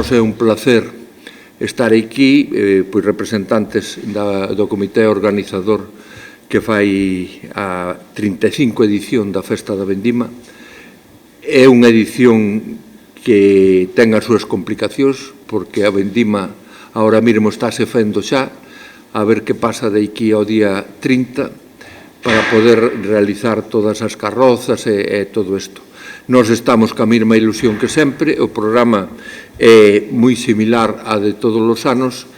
nos é un placer estar aquí, pois representantes do comité organizador que fai a 35 edición da Festa da Vendima. É unha edición que ten as súas complicacións, porque a Vendima agora mesmo estáse fendo xa, a ver que pasa de aquí ao día 30 para poder realizar todas as carrozas e todo isto. Nós estamos ca mesma ilusión que sempre, o programa é moi similar a de todos os anos,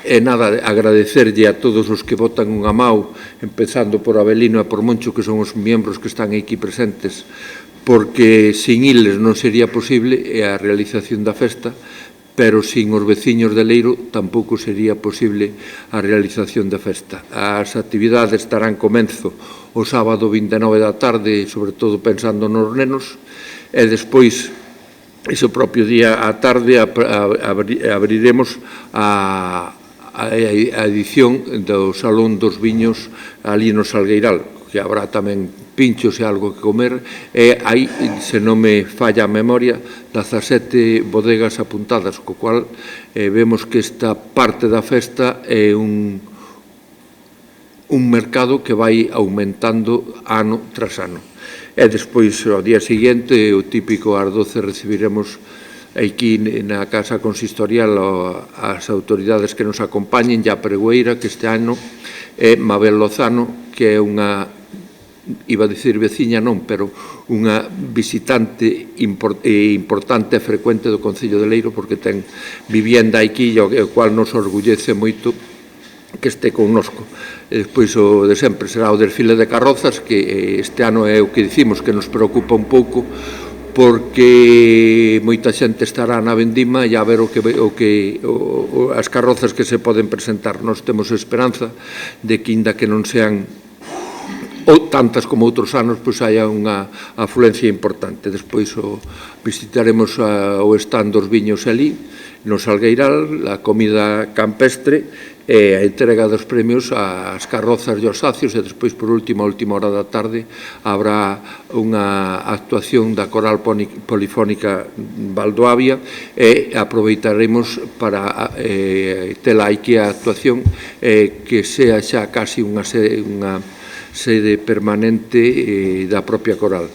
e nada, agradecerlle a todos os que botan unha mau, empezando por Abelino e por Moncho, que son os membros que están aquí presentes, porque sin iles non sería posible a realización da festa, pero sin os veciños de Leiro tampouco sería posible a realización da festa. As actividades estarán comenzo o sábado 29 da tarde, sobre todo pensando nos nenos, e despois, ese propio día á tarde, abriremos a edición do Salón dos Viños ali no Salgueiral, que habrá tamén pinchos e algo que comer, e hai, se non me falla a memoria, 17 bodegas apuntadas, co cual vemos que esta parte da festa é un mercado que vai aumentando ano tras ano. E despois, ao día seguinte, o típico ás 12 recibiremos aquí na Casa Consistorial as autoridades que nos acompañen, e a pregoeira que este ano é Mabel Lozano, que é unha, iba a dicir veciña non, pero unha visitante importante e frecuente do Concello de Leiro, porque ten vivienda aquí, o cual nos orgullece moito que este connosco. E despois o de sempre será o desfile de carrozas, que este ano é o que dicimos que nos preocupa un pouco, porque moita xente estará na Vendima e a ver as carrozas que se poden presentar. Nós temos esperanza de que, inda que non sean tantas como outros anos, pois haya unha afluencia importante. Despois visitaremos o stand dos viños ali, no Salgueiral, a comida campestre e a entrega dos premios ás carrozas e aos sacios, e despois, por último, a última hora da tarde, habrá unha actuación da Coral Polifónica Valdoavia e aproveitaremos para tela aquí a actuación que sea xa casi unha sede permanente da propia Coral.